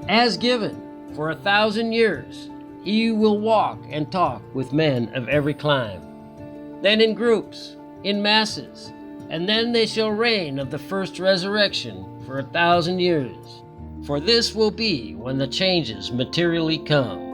As given, for 1,000 years, he will walk and talk with men of every clime, then in groups, in masses, and then they shall reign of the first resurrection for 1,000 years. For this will be when the changes materially come.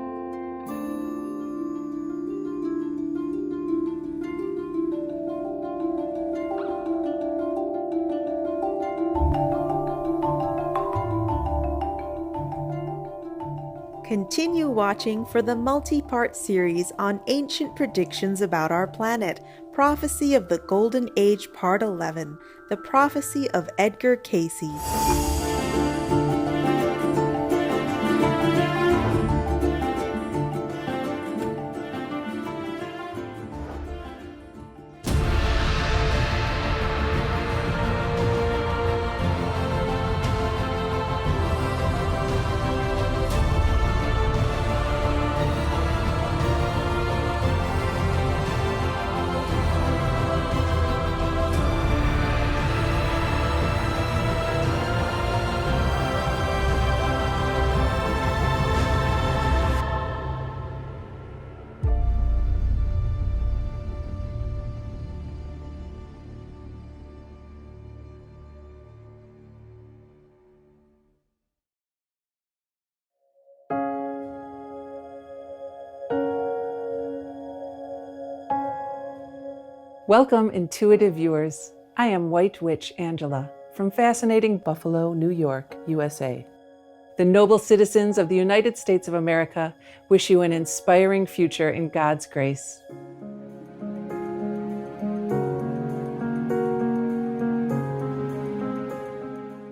Continue watching for the multi-part series on ancient predictions about our planet, Prophecy of the Golden Age Part 11, The Prophecy of Edgar Cayce. Welcome, intuitive viewers. I am White Witch Angela from fascinating Buffalo, New York, USA. The noble citizens of the United States of America wish you an inspiring future in God's grace.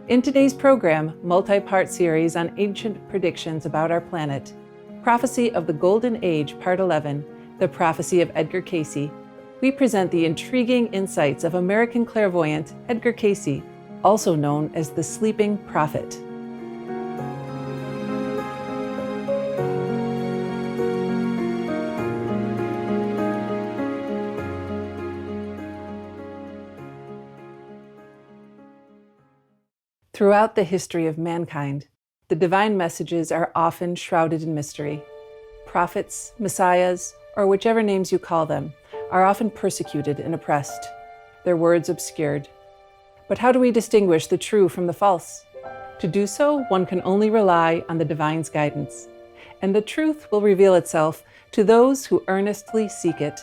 In today's program, multi-part series on ancient predictions about our planet, Prophecy of the Golden Age, Part 11, The Prophecy of Edgar Cayce, we present the intriguing insights of American clairvoyant Edgar Cayce, also known as the Sleeping Prophet. Throughout the history of mankind, the divine messages are often shrouded in mystery. Prophets, messiahs, or whichever names you call them, are often persecuted and oppressed, their words obscured. But how do we distinguish the true from the false? To do so, one can only rely on the divine's guidance, and the truth will reveal itself to those who earnestly seek it.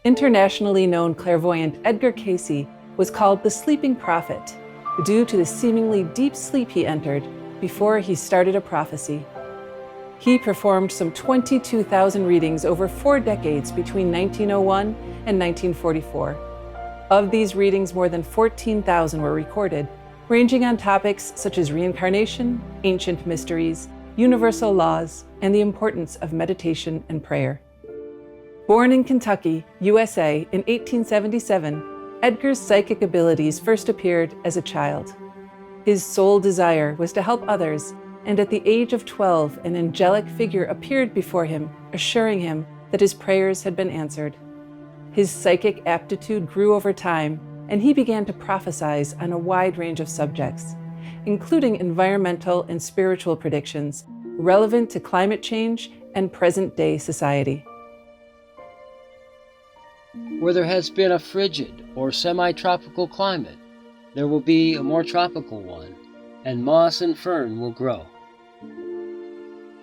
Internationally known clairvoyant Edgar Cayce was called the Sleeping Prophet due to the seemingly deep sleep he entered before he started a prophecy. He performed some 22,000 readings over 4 decades between 1901 and 1944. Of these readings, more than 14,000 were recorded, ranging on topics such as reincarnation, ancient mysteries, universal laws, and the importance of meditation and prayer. Born in Kentucky, USA in 1877, Edgar's psychic abilities first appeared as a child. His sole desire was to help others, and at the age of 12, an angelic figure appeared before him, assuring him that his prayers had been answered. His psychic aptitude grew over time, and he began to prophesize on a wide range of subjects, including environmental and spiritual predictions relevant to climate change and present-day society. Where there has been a frigid or semi-tropical climate, there will be a more tropical one, and moss and fern will grow.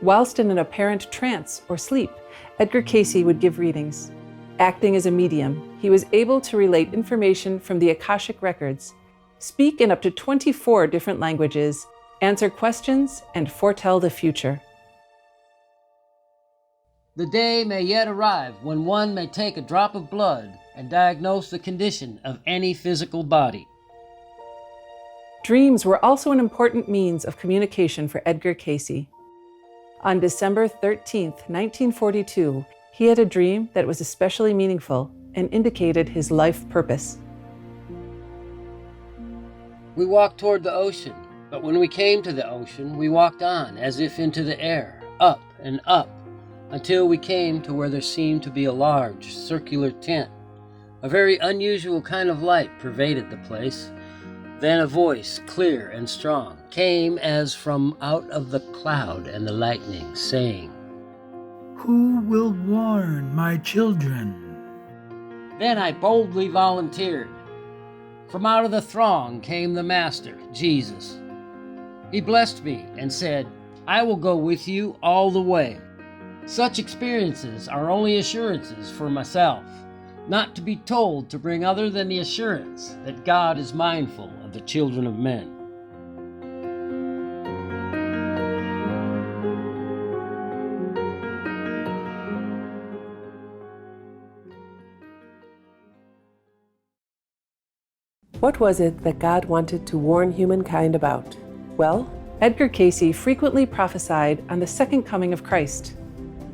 Whilst in an apparent trance or sleep, Edgar Cayce would give readings. Acting as a medium, he was able to relate information from the Akashic records, speak in up to 24 different languages, answer questions, and foretell the future. The day may yet arrive when one may take a drop of blood and diagnose the condition of any physical body. Dreams were also an important means of communication for Edgar Cayce. On December 13, 1942, he had a dream that was especially meaningful and indicated his life purpose. We walked toward the ocean, but when we came to the ocean, we walked on as if into the air, up and up, until we came to where there seemed to be a large circular tent. A very unusual kind of light pervaded the place. Then a voice, clear and strong, came as from out of the cloud and the lightning, saying, "Who will warn my children?" Then I boldly volunteered. From out of the throng came the Master, Jesus. He blessed me and said, "I will go with you all the way." Such experiences are only assurances for myself, not to be told to bring other than the assurance that God is mindful of the children of men. What was it that God wanted to warn humankind about? Well, Edgar Cayce frequently prophesied on the second coming of Christ.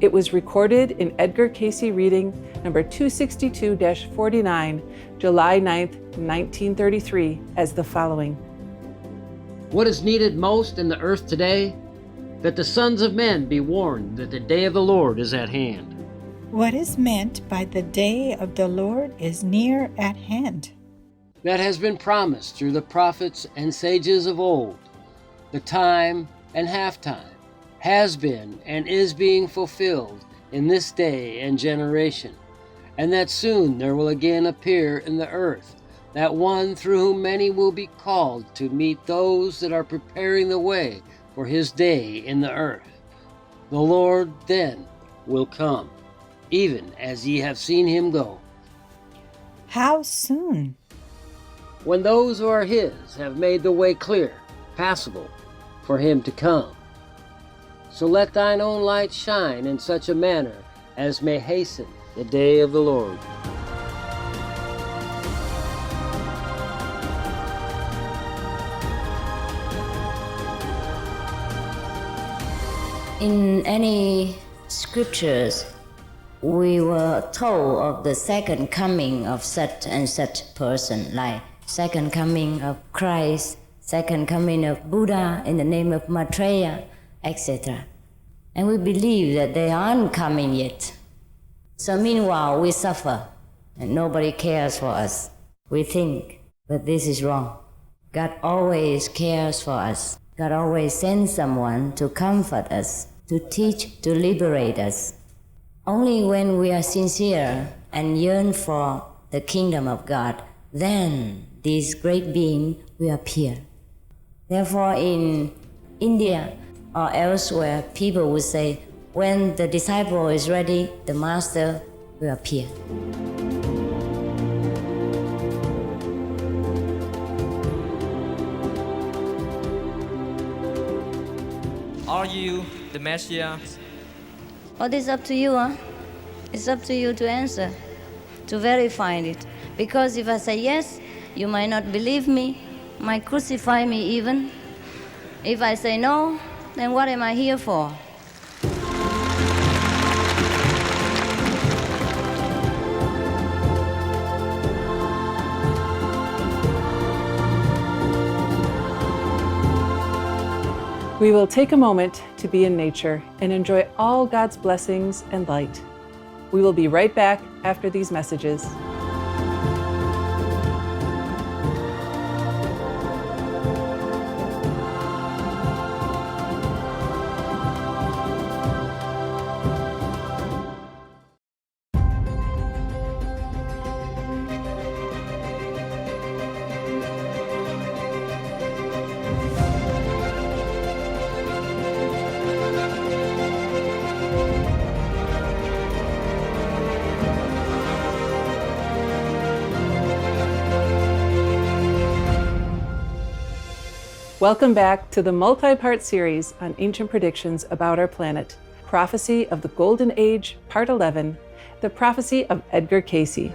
It was recorded in Edgar Cayce reading number 262-49, July 9th, 1933, as the following. What is needed most in the earth today? That the sons of men be warned that the day of the Lord is at hand. What is meant by the day of the Lord is near at hand. That has been promised through the prophets and sages of old. The time and half-time has been and is being fulfilled in this day and generation, and that soon there will again appear in the earth that one through whom many will be called to meet those that are preparing the way for his day in the earth. The Lord then will come, even as ye have seen him go. How soon? When those who are his have made the way clear, passable, for him to come. So let thine own light shine in such a manner as may hasten the day of the Lord. In any scriptures, we were told of the second coming of such and such person, like second coming of Christ, second coming of Buddha in the name of Maitreya, etc. And we believe that they aren't coming yet. So meanwhile, we suffer, and nobody cares for us. We think, but this is wrong. God always cares for us. God always sends someone to comfort us, to teach, to liberate us. Only when we are sincere and yearn for the kingdom of God, then this great being will appear. Therefore, in India or elsewhere, people would say, when the disciple is ready, the master will appear. Are you the Messiah? Well, it's up to you, huh? It's up to you to answer, to verify it. Because if I say yes, you might not believe me, might crucify me even. If I say no, then what am I here for? We will take a moment to be in nature and enjoy all God's blessings and light. We will be right back after these messages. Welcome back to the multi-part series on ancient predictions about our planet, Prophecy of the Golden Age, Part 11, the Prophecy of Edgar Cayce.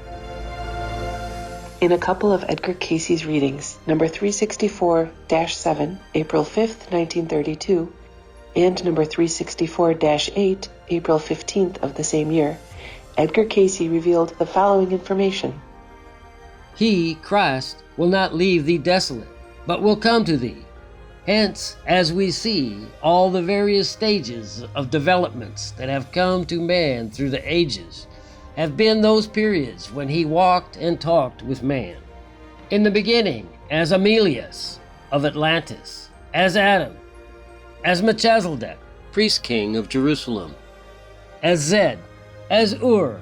In a couple of Edgar Cayce's readings, number 364-7, April 5th, 1932, and number 364-8, April 15th of the same year, Edgar Cayce revealed the following information. He, Christ, will not leave thee desolate, but will come to thee. Hence, as we see, all the various stages of developments that have come to man through the ages have been those periods when he walked and talked with man. In the beginning, as Amelius of Atlantis, as Adam, as Melchizedek, priest king of Jerusalem, as Zed, as Ur,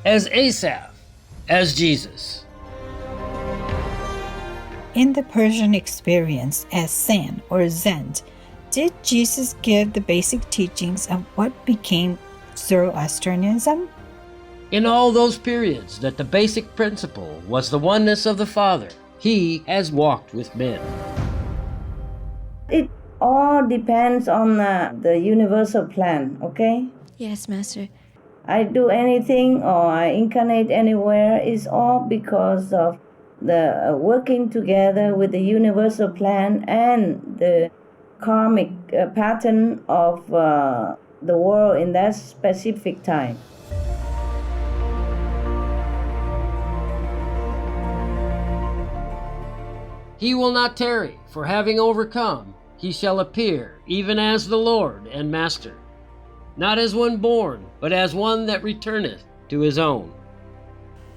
as Asaph, as Jesus. In the Persian experience as San or Zend, did Jesus give the basic teachings of what became Zoroastrianism? In all those periods that the basic principle was the oneness of the Father, he has walked with men. It all depends on the universal plan, okay? Yes, Master. I do anything or I incarnate anywhere is all because of the working together with the universal plan and the karmic pattern of the world in that specific time. He will not tarry, for having overcome, he shall appear, even as the Lord and Master, not as one born, but as one that returneth to his own.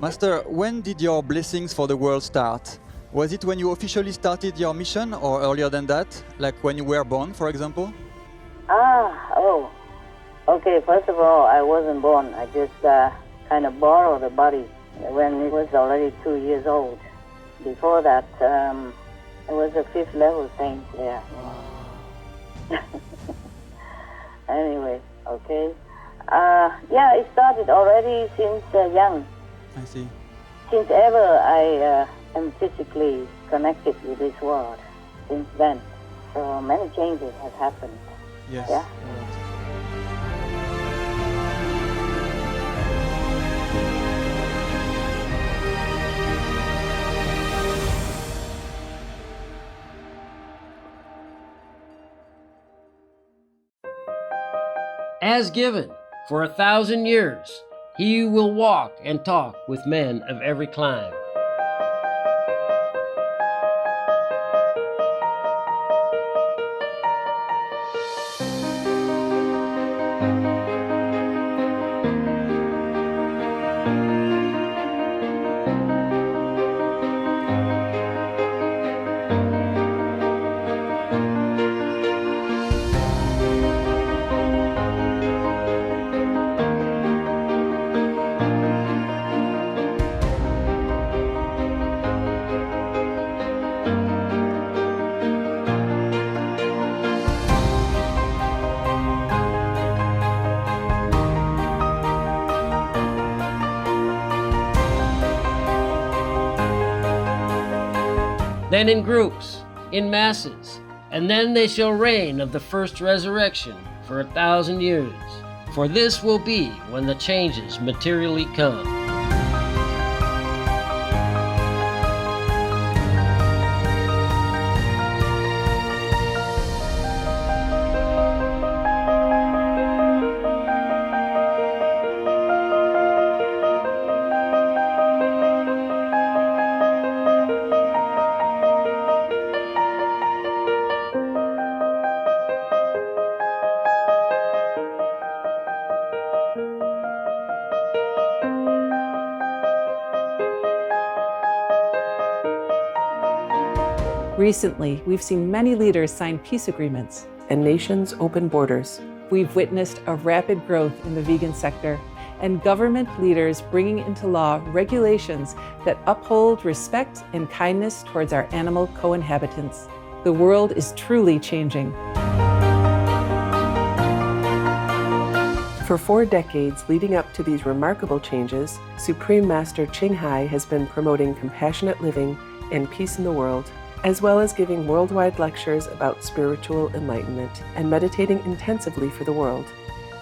Master, when did your blessings for the world start? Was it when you officially started your mission or earlier than that, like when you were born, for example? Okay, first of all, I wasn't born. I just kind of borrowed the body when it was already 2 years old. Before that, it was a 5th level saint there. Anyway, okay. It started already since young. I see. Since ever I am physically connected with this world, since then. So many changes have happened. Yes. Yeah? As given, for 1,000 years, he will walk and talk with men of every clime. Then in groups, in masses, and then they shall reign of the first resurrection for 1,000 years. For this will be when the changes materially come. Recently, we've seen many leaders sign peace agreements and nations open borders. We've witnessed a rapid growth in the vegan sector and government leaders bringing into law regulations that uphold respect and kindness towards our animal co-inhabitants. The world is truly changing. For 4 decades leading up to these remarkable changes, Supreme Master Ching Hai has been promoting compassionate living and peace in the world, as well as giving worldwide lectures about spiritual enlightenment and meditating intensively for the world.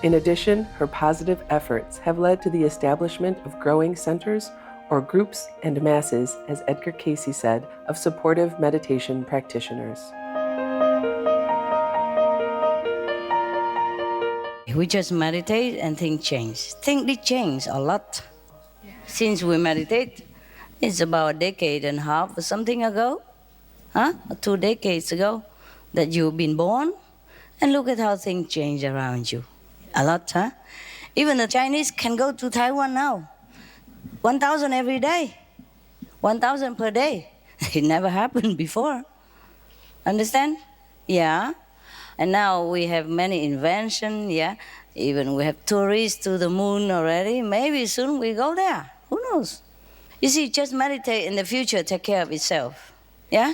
In addition, her positive efforts have led to the establishment of growing centers or groups and masses, as Edgar Cayce said, of supportive meditation practitioners. We just meditate and things change. Things did change a lot. Since we meditate, it's about a decade and a half or something ago. 2 decades ago, that you've been born, and look at how things change around you. A lot, huh? Even the Chinese can go to Taiwan now. 1,000 every day. 1,000 per day. It never happened before. Understand? Yeah. And now we have many inventions, yeah. Even we have tourists to the moon already. Maybe soon we go there. Who knows? You see, just meditate in the future, take care of itself. Yeah?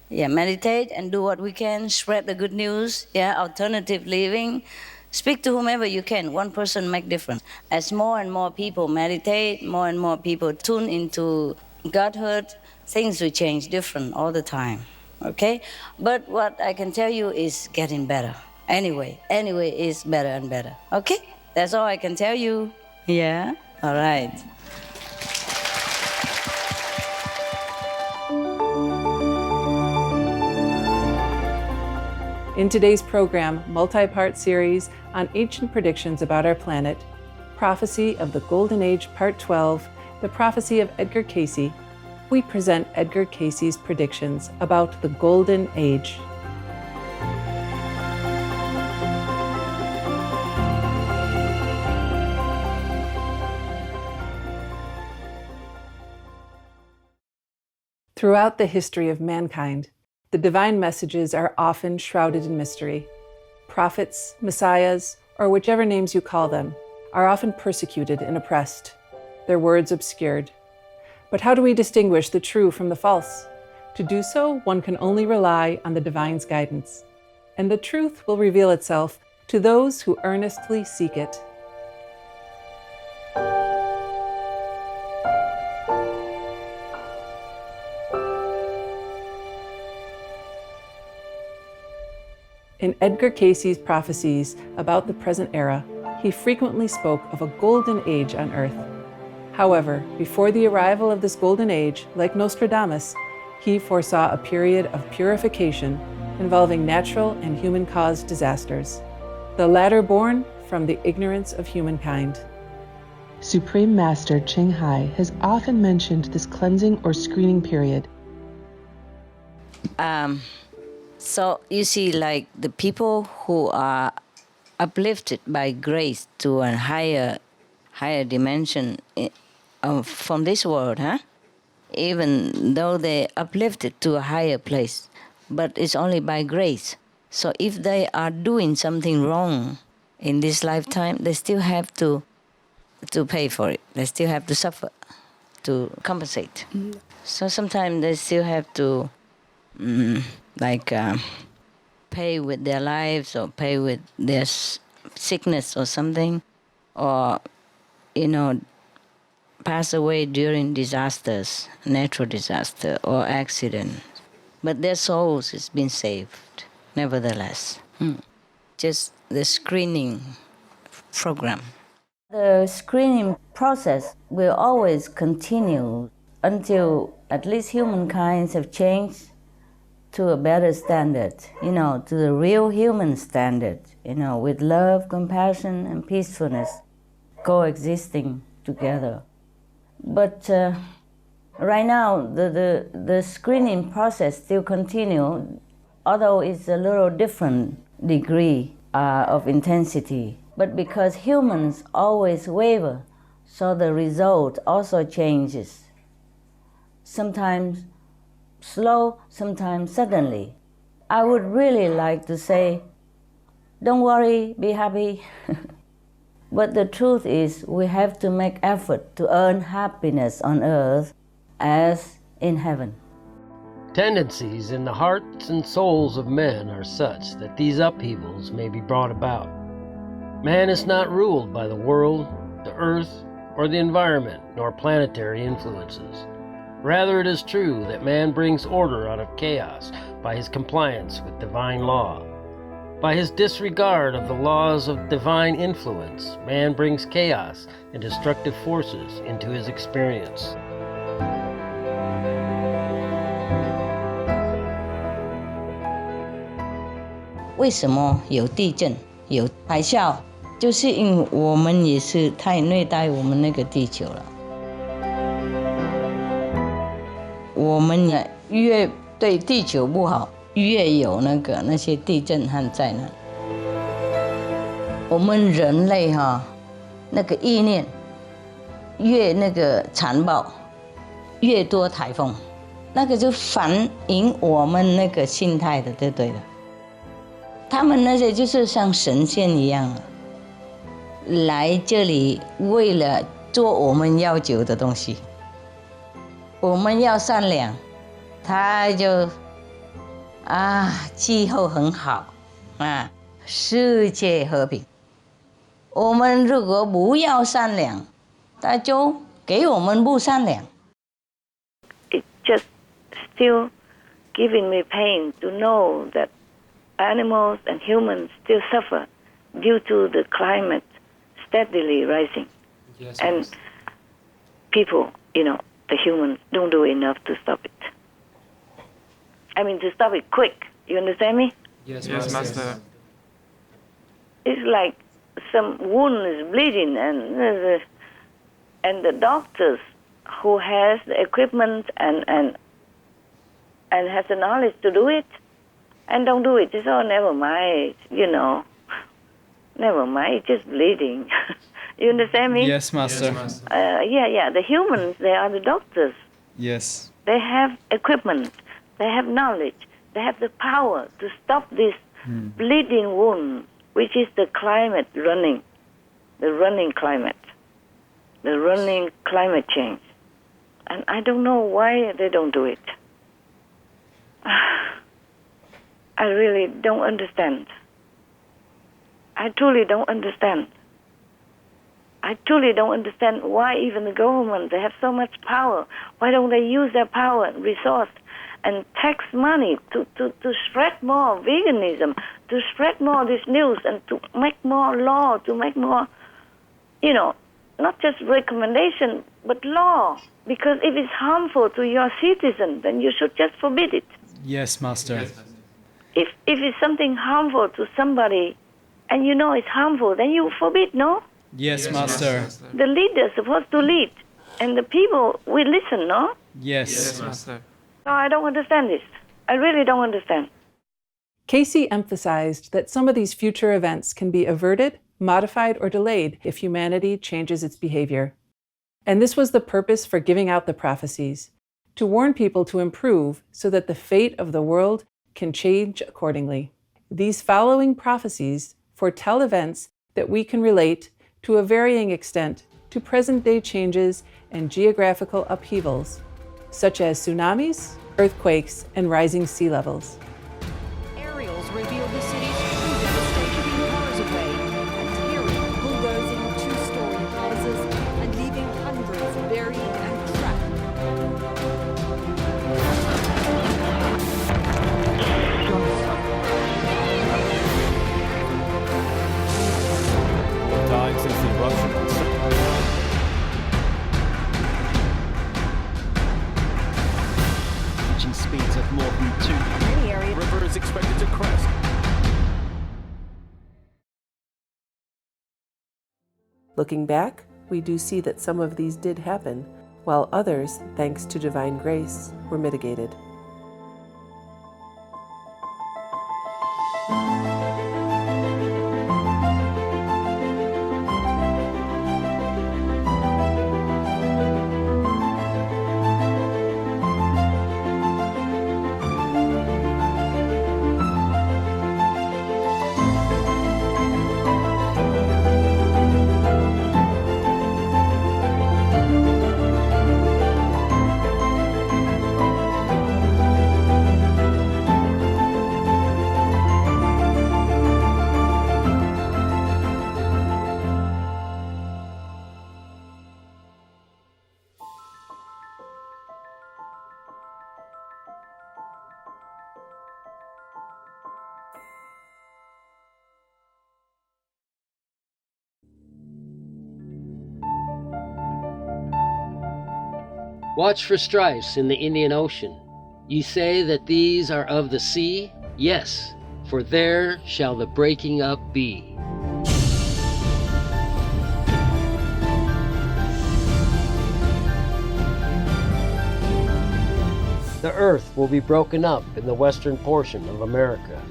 Yeah, meditate and do what we can, spread the good news, yeah, alternative living. Speak to whomever you can. One person make difference. As more and more people meditate, more and more people tune into Godhood, things will change different all the time. Okay? But what I can tell you is getting better. Anyway, it's better and better. Okay? That's all I can tell you. Yeah? All right. In today's program, multi-part series on ancient predictions about our planet, Prophecy of the Golden Age Part 12, The Prophecy of Edgar Cayce, we present Edgar Cayce's predictions about the Golden Age. Throughout the history of mankind, the divine messages are often shrouded in mystery. Prophets, messiahs, or whichever names you call them, are often persecuted and oppressed, their words obscured. But how do we distinguish the true from the false? To do so, one can only rely on the divine's guidance, and the truth will reveal itself to those who earnestly seek it. In Edgar Cayce's prophecies about the present era, he frequently spoke of a golden age on Earth. However, before the arrival of this golden age, like Nostradamus, he foresaw a period of purification involving natural and human-caused disasters, the latter born from the ignorance of humankind. Supreme Master Ching Hai has often mentioned this cleansing or screening period. So you see, like the people who are uplifted by grace to a higher dimension from this world, huh? Even though they uplifted to a higher place, but it's only by grace. So if they are doing something wrong in this lifetime, they still have to pay for it. They still have to suffer to compensate. So sometimes they still have to pay with their lives or pay with their sickness or something, or pass away during disasters, natural disaster or accident. But their souls has been saved, nevertheless. Just the screening program. The screening process will always continue until at least humankind have changed to a better standard, to the real human standard, with love, compassion, and peacefulness coexisting together. But right now, the screening process still continues, although it's a little different degree of intensity. But because humans always waver, so the result also changes. Sometimes slow, sometimes suddenly. I would really like to say, don't worry, be happy. But the truth is, we have to make effort to earn happiness on earth as in heaven. Tendencies in the hearts and souls of men are such that these upheavals may be brought about. Man is not ruled by the world, the earth, or the environment, nor planetary influences. Rather, it is true that man brings order out of chaos by his compliance with divine law. By his disregard of the laws of divine influence, man brings chaos and destructive forces into his experience. 为什么有地震、有海啸？就是因为我们也是太虐待我们那个地球了。我们越对地球不好，越有那些地震和灾难。我们人类那个意念越那个残暴，越多台风，那个就反映我们那个心态的，对的。他们那些就是像神仙一样来这里为了做我们要求的东西。我们要善良，他就气候很好世界和平。我们如果不要善良，他就给我们不善良。It just still giving me pain to know that animals and humans still suffer due to the climate steadily rising. Yes, and Master. People, the humans don't do enough to stop it. I mean, to stop it quick. You understand me? Yes, Master. It's like some wound is bleeding, and the doctors who has the equipment and has the knowledge to do it, and don't do it. It's never mind, never mind. It's just bleeding. You understand me? Yes, Master. Yeah. The humans, they are the doctors. Yes. They have equipment. They have knowledge. They have the power to stop this bleeding wound, which is the climate running, the running climate change. And I don't know why they don't do it. I really don't understand. I truly don't understand. I truly don't understand why even the government, they have so much power. Why don't they use their power and resource and tax money to spread more veganism, to spread more this news, and to make more law, to make more, not just recommendation, but law. Because if it's harmful to your citizens, then you should just forbid it. Yes, Master. If it's something harmful to somebody, and it's harmful, then you forbid, no? Yes, Master. The leader is supposed to lead, and the people will listen, no? Yes, Master. No, I don't understand this. I really don't understand. Cayce emphasized that some of these future events can be averted, modified, or delayed if humanity changes its behavior. And this was the purpose for giving out the prophecies, to warn people to improve so that the fate of the world can change accordingly. These following prophecies foretell events that we can relate to a varying extent to present-day changes and geographical upheavals, such as tsunamis, earthquakes, and rising sea levels. Aerials revealed the city's true devastation miles away, and tearing, bulldozing two-story houses and leaving hundreds buried and trapped. Dying since the eruption. Reaching speeds of more than 2. Many areas. River is expected to crest. Looking back, we do see that some of these did happen, while others, thanks to divine grace, were mitigated. Watch for strifes in the Indian Ocean. Ye say that these are of the sea? Yes, for there shall the breaking up be. The earth will be broken up in the western portion of America.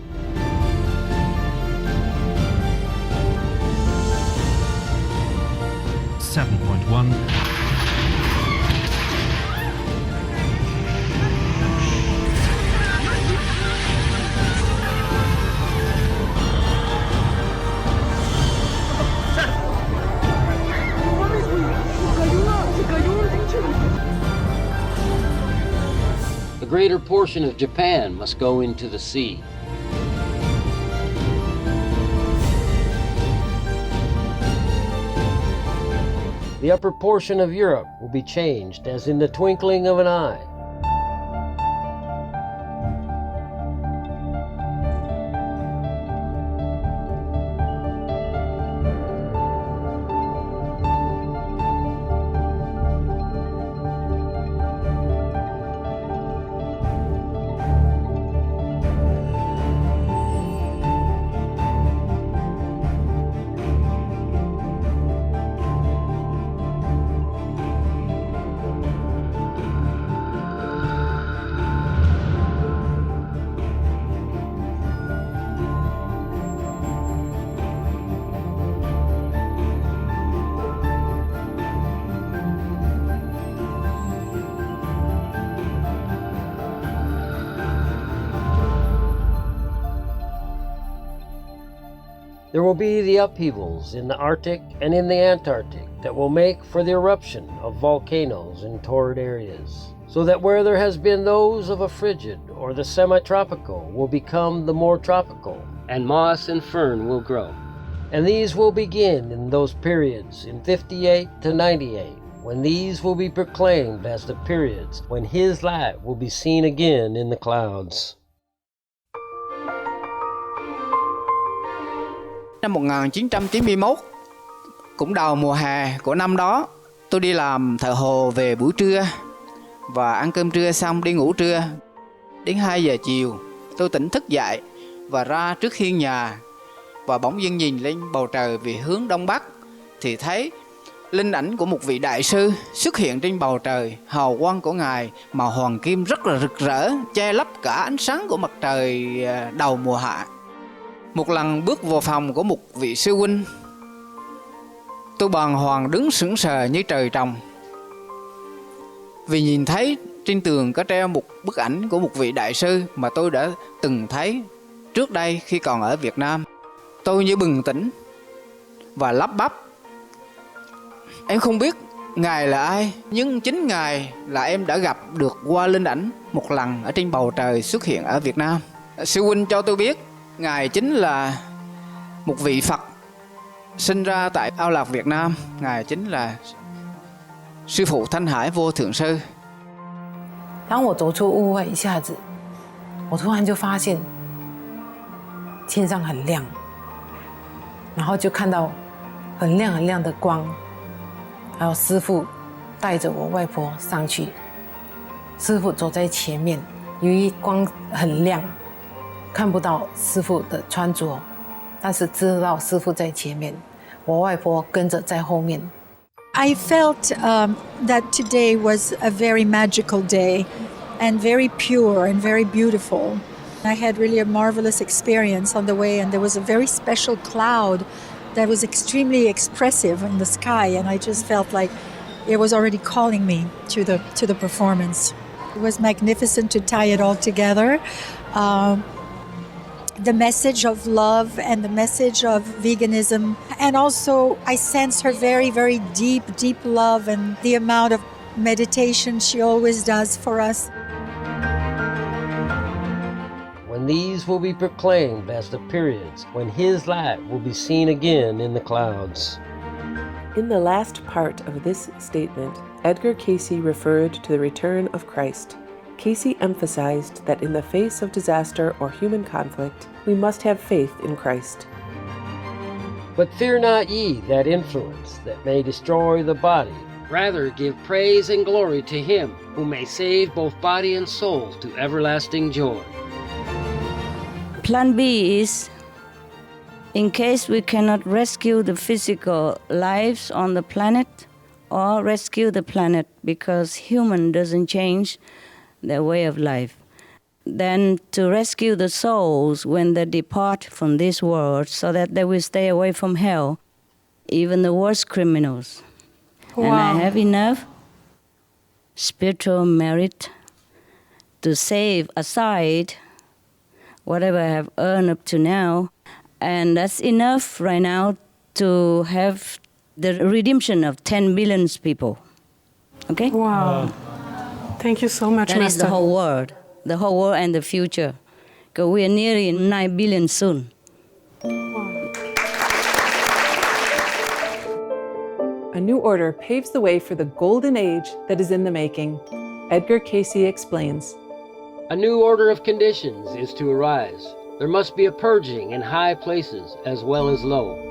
The greater portion of Japan must go into the sea. The upper portion of Europe will be changed as in the twinkling of an eye. There will be the upheavals in the Arctic and in the Antarctic that will make for the eruption of volcanoes in torrid areas, so that where there has been those of a frigid or the semi-tropical will become the more tropical, and moss and fern will grow. And these will begin in those periods in 58 to 98, when these will be proclaimed as the periods when His light will be seen again in the clouds. Năm 1991, cũng đầu mùa hè của năm đó, tôi đi làm thợ hồ về buổi trưa và ăn cơm trưa xong đi ngủ trưa. Đến 2 giờ chiều, tôi tỉnh thức dậy và ra trước hiên nhà và bỗng dưng nhìn lên bầu trời về hướng đông bắc thì thấy linh ảnh của một vị đại sư xuất hiện trên bầu trời. Hào quang của Ngài màu hoàng kim rất là rực rỡ, che lấp cả ánh sáng của mặt trời đầu mùa hạ. Một lần bước vào phòng của một vị sư huynh, tôi bàng hoàng đứng sững sờ như trời trồng, vì nhìn thấy trên tường có treo một bức ảnh của một vị đại sư mà tôi đã từng thấy trước đây khi còn ở Việt Nam. Tôi như bừng tỉnh và lắp bắp: em không biết Ngài là ai, nhưng chính Ngài là em đã gặp được qua linh ảnh một lần ở trên bầu trời xuất hiện ở Việt Nam. Sư huynh cho tôi biết Ngài chính là một vị Phật sinh ra tại Ao Lạc Việt Nam. Ngài chính là sư phụ Thanh Hải Vô Thượng Sư. 当我走出屋外一下子，我突然就发现天上很亮，然后就看到很亮很亮的光，还有师父带着我外婆上去。师父走在前面，由于光很亮，看不到师父的穿着，但是知道师父在前面，我外婆跟着在后面。 I felt that today was a very magical day and very pure and very beautiful. I had really a marvelous experience on the way, and there was a very special cloud that was extremely expressive in the sky, and I just felt like it was already calling me to the performance. It was magnificent to tie it all together. The message of love and the message of veganism. And also I sense her very, very deep, deep love and the amount of meditation she always does for us. When these will be proclaimed as the periods when His light will be seen again in the clouds. In the last part of this statement, Edgar Cayce referred to the return of Christ. Cayce emphasized that in the face of disaster or human conflict, we must have faith in Christ. But fear not ye that influence that may destroy the body. Rather give praise and glory to Him who may save both body and soul to everlasting joy. Plan B is, in case we cannot rescue the physical lives on the planet or rescue the planet because human doesn't change, their way of life. Then to rescue the souls when they depart from this world so that they will stay away from hell, even the worst criminals. And I have enough spiritual merit to save aside whatever I have earned up to now, and that's enough right now to have the redemption of 10 billion people. Okay? Wow. Thank you so much, That Master. is the whole world and the future. Because we are nearly 9 billion soon. A new order paves the way for the golden age that is in the making. Edgar Cayce explains. A new order of conditions is to arise. There must be a purging in high places as well as low.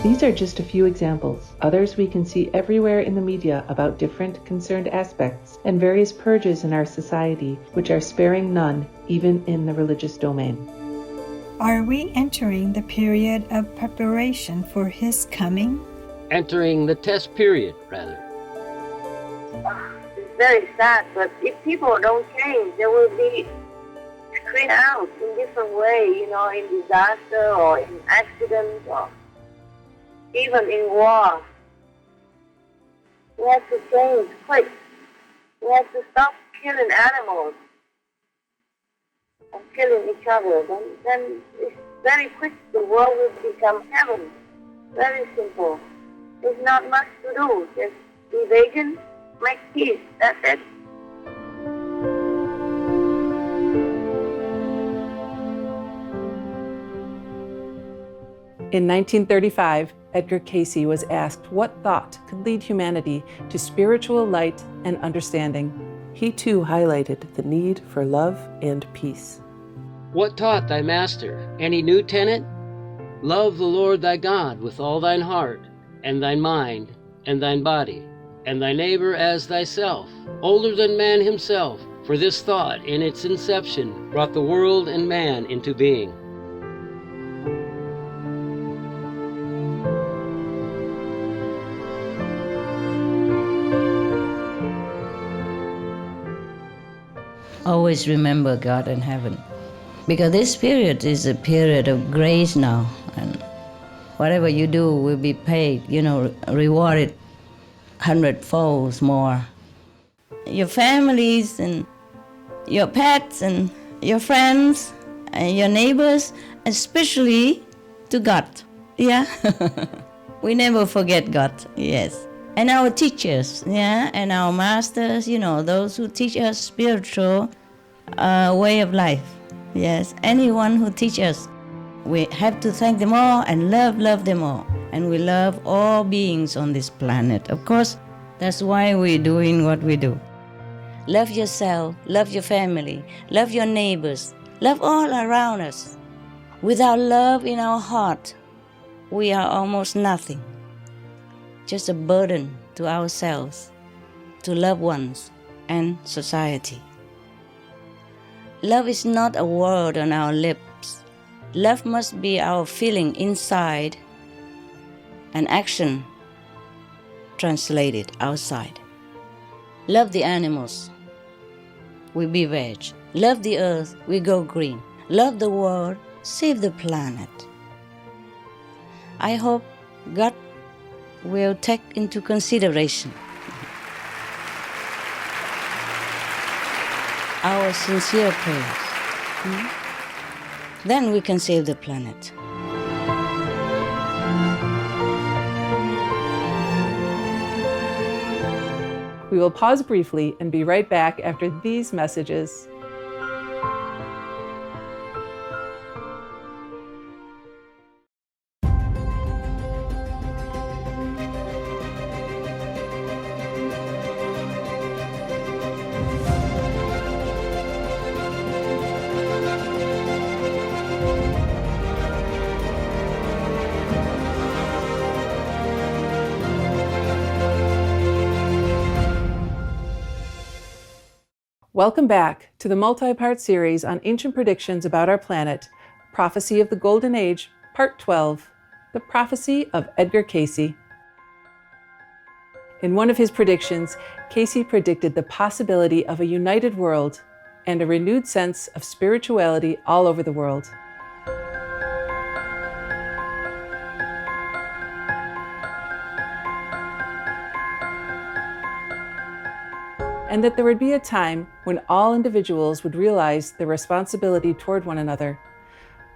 These are just a few examples. Others we can see everywhere in the media about different concerned aspects and various purges in our society, which are sparing none, even in the religious domain. Are we entering the period of preparation for His coming? Entering the test period, rather. It's very sad, but if people don't change, they will be screened out in different way, in disaster or in accidents or even in war. We have to change quick. We have to stop killing animals and killing each other. Then it's very quick the world will become heaven. Very simple. There's not much to do. Just be vegan, make peace. That's it. In 1935, Edgar Cayce was asked what thought could lead humanity to spiritual light and understanding. He too highlighted the need for love and peace. What taught thy master? Any new tenet? Love the Lord thy God with all thine heart, and thine mind, and thine body, and thy neighbor as thyself, older than man himself, for this thought in its inception brought the world and man into being. Always remember God in heaven. Because this period is a period of grace now, and whatever you do will be paid, rewarded 100-fold more. Your families and your pets and your friends and your neighbors, especially to God. Yeah? We never forget God, yes. And our teachers, yeah, and our masters, those who teach us spiritual way of life. Yes, anyone who teaches us, we have to thank them all and love them all. And we love all beings on this planet. Of course, that's why we're doing what we do. Love yourself, love your family, love your neighbors, love all around us. Without love in our heart, we are almost nothing. Just a burden to ourselves, to loved ones, and society. Love is not a word on our lips. Love must be our feeling inside and action translated outside. Love the animals, we be veg. Love the earth, we go green. Love the world, save the planet. I hope God will take into consideration our sincere prayers. Then we can save the planet. We will pause briefly and be right back after these messages. Welcome back to the multi-part series on ancient predictions about our planet, Prophecy of the Golden Age, Part 12, The Prophecy of Edgar Cayce. In one of his predictions, Cayce predicted the possibility of a united world and a renewed sense of spirituality all over the world. And that there would be a time when all individuals would realize their responsibility toward one another,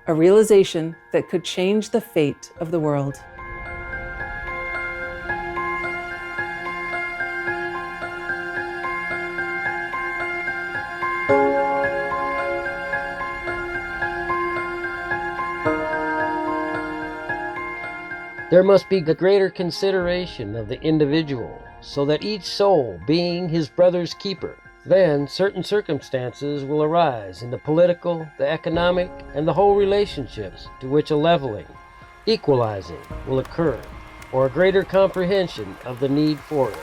a realization that could change the fate of the world. There must be a greater consideration of the individual, so that each soul being his brother's keeper. Then certain circumstances will arise in the political, the economic, and the whole relationships to which a leveling, equalizing will occur, or a greater comprehension of the need for it.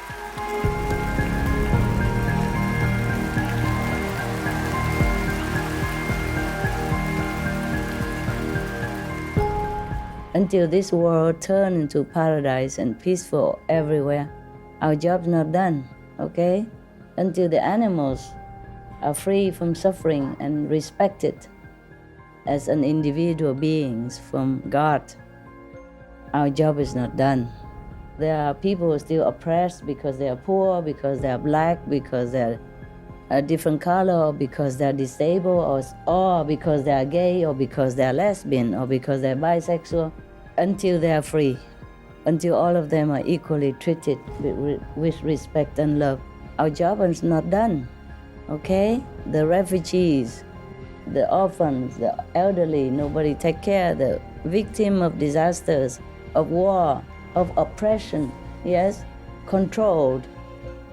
Until this world turns into paradise and peaceful everywhere, our job's not done, okay? Until the animals are free from suffering and respected as an individual beings from God, our job is not done. There are people still oppressed because they are poor, because they are black, because they're a different color, or because they're disabled, or because they are gay, or because they are lesbian, or because they're bisexual. Until they are free, until all of them are equally treated with respect and love, our job is not done, okay? The refugees, the orphans, the elderly, nobody take care, the victim of disasters, of war, of oppression, yes? Controlled,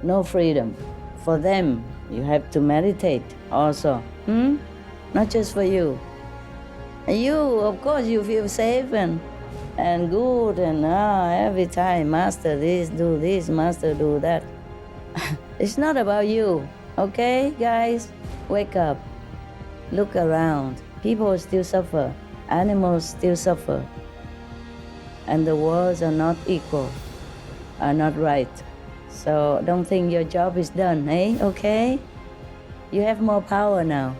no freedom. For them, you have to meditate also, Not just for you. You, of course, you feel safe and good, and every time, Master this, Master do that. It's not about you, okay, guys? Wake up, look around. People still suffer, animals still suffer, and the worlds are not equal, are not right. So don't think your job is done, okay? You have more power now,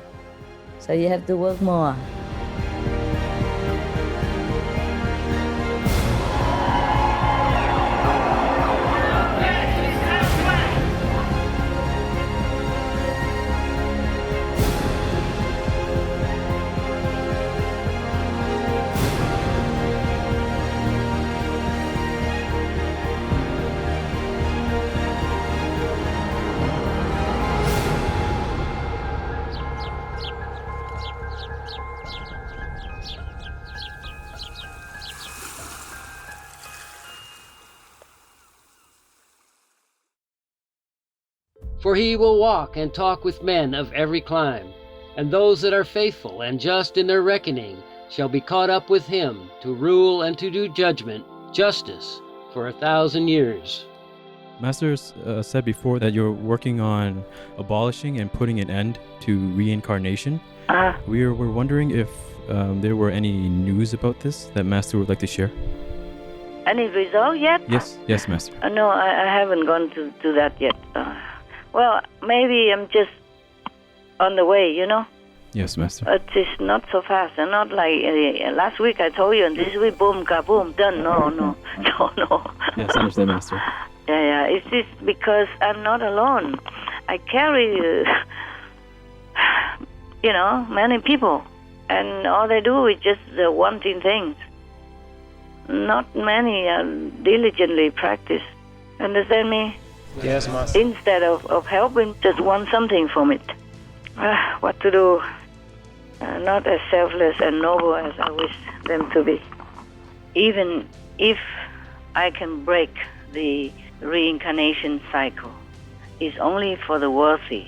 so you have to work more. For he will walk and talk with men of every clime, and those that are faithful and just in their reckoning shall be caught up with him to rule and to do judgment, justice, for 1,000 years. Masters said before that you're working on abolishing and putting an end to reincarnation. We were wondering if there were any news about this that Master would like to share. Any result yet? Yes, Master. No, I haven't gone to that yet. Well, maybe I'm just on the way, Yes, Master. It is not so fast, and not like last week I told you, and this week, boom, kaboom, done. No. Yes, I understand, Master. Yeah, it's just because I'm not alone. I carry, many people, and all they do is just wanting things. Not many diligently practice. Understand me? Yes, Master. Instead of helping, just want something from it. What to do? Not as selfless and noble as I wish them to be. Even if I can break the reincarnation cycle, it's only for the worthy,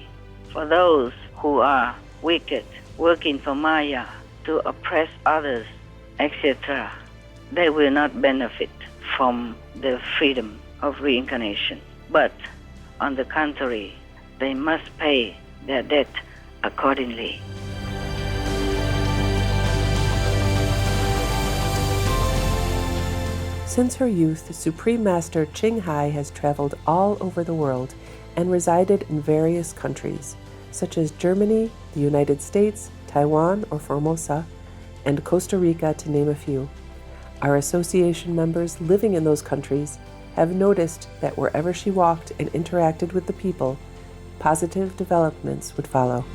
for those who are wicked, working for Maya to oppress others, etc. They will not benefit from the freedom of reincarnation. But, on the contrary, they must pay their debt accordingly. Since her youth, Supreme Master Cayce has traveled all over the world and resided in various countries, such as Germany, the United States, Taiwan or Formosa, and Costa Rica, to name a few. Our association members living in those countries have noticed that wherever she walked and interacted with the people, positive developments would follow.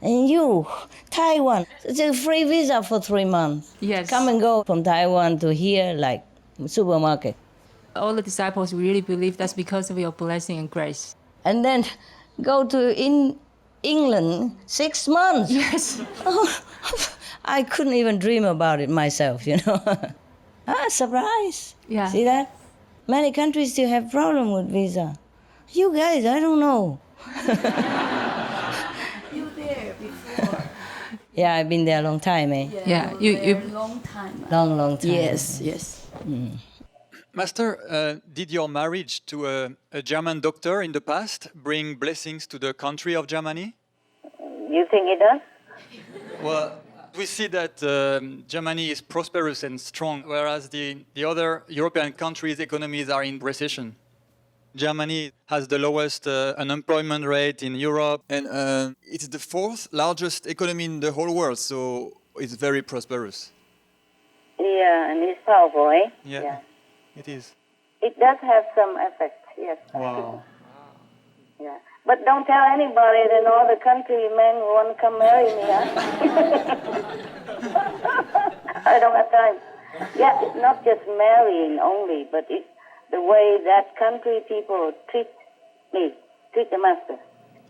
And you, Taiwan, it's a free visa for 3 months. Yes. Come and go from Taiwan to here like supermarket. All the disciples really believe that's because of your blessing and grace. And then go to England 6 months. Yes. Oh, I couldn't even dream about it myself, you know. Surprise. Yeah. See that? Many countries still have problem with visa. You guys, I don't know. You there before? Yeah, I've been there a long time, eh? Yeah, you long time. Long time. Yes, yes. Master, did your marriage to a German doctor in the past bring blessings to the country of Germany? You think it does? Well, we see that Germany is prosperous and strong, whereas the other European countries' economies are in recession. Germany has the lowest unemployment rate in Europe, and it's the fourth largest economy in the whole world, so it's very prosperous. Yeah, and it's powerful, eh? Yeah. It is. It does have some effect, yes. Wow. Yeah. But don't tell anybody, then all the countrymen want to come marry me, huh? I don't have time. Yeah, it's not just marrying only, but it's the way that country people treat me, treat the master.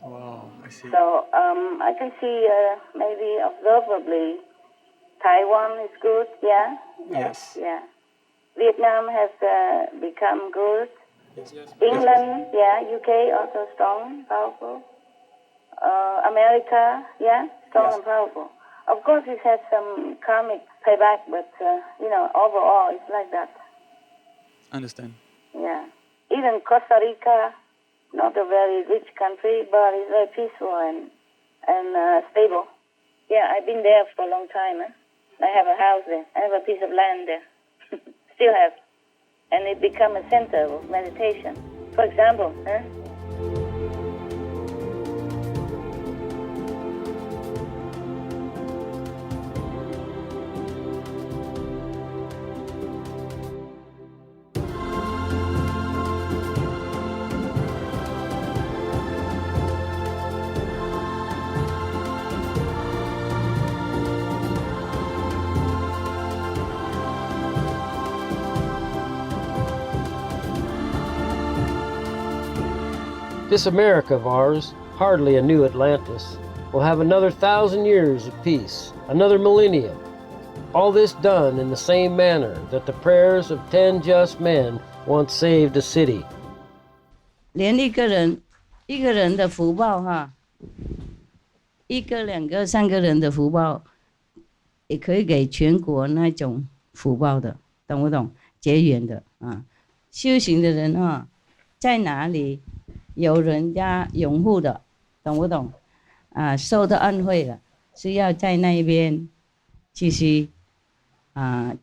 Wow, I see. So I can see maybe observably Taiwan is good, yeah? Yes. Yeah. Vietnam has become good. Yes. England, yeah. UK also strong, powerful. America, yeah, strong and powerful. Of course, it has some karmic payback, but overall, it's like that. Understand. Yeah. Even Costa Rica, not a very rich country, but it's very peaceful and stable. Yeah, I've been there for a long time. I have a house there. I have a piece of land there. Still have. And it become a center of meditation. For example, This America of ours, hardly a new Atlantis, will have another 1,000 years of peace, another millennium. All this done in the same manner that the prayers of 10 just men once saved a city. 连一个人的福报哈，一个、两个、三个人的福报，也可以给全国那种福报的，懂不懂？结缘的啊，修行的人哈，在哪里有人家拥护的，懂不懂？啊，受到恩惠了，是要在那边继续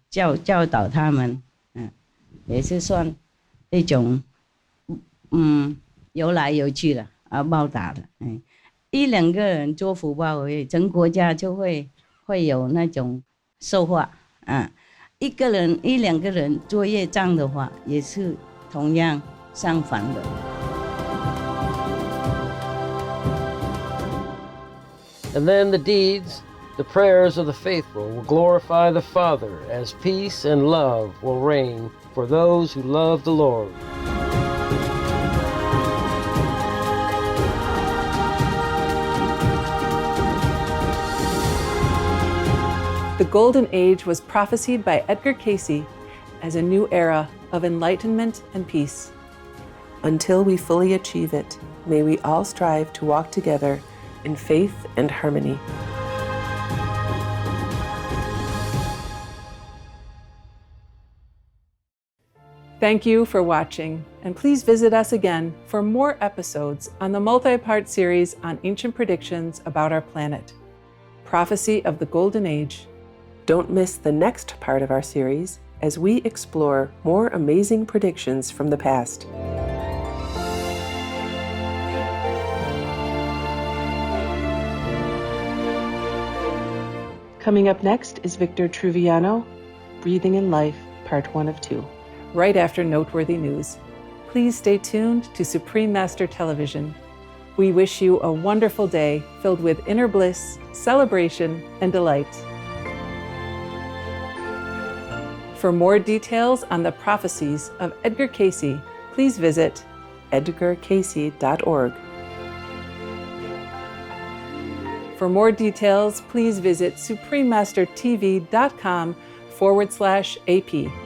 教导他们，也是算一种有来有去的报答的，一两个人做福报而已，整国家就会有那种受化啊。一两个人做业障的话，也是同样相反的。And then the deeds, the prayers of the faithful will glorify the Father as peace and love will reign for those who love the Lord. The Golden Age was prophesied by Edgar Cayce as a new era of enlightenment and peace. Until we fully achieve it, may we all strive to walk together in faith and harmony. Thank you for watching, and please visit us again for more episodes on the multi-part series on ancient predictions about our planet, Prophecy of the Golden Age. Don't miss the next part of our series as we explore more amazing predictions from the past. Coming up next is Victor Truviano, Breathing in Life, Part 1 of 2. Right after noteworthy news. Please stay tuned to Supreme Master Television. We wish you a wonderful day filled with inner bliss, celebration, and delight. For more details on the prophecies of Edgar Cayce, please visit edgarcayce.org. For more details, please visit suprememastertv.com/AP.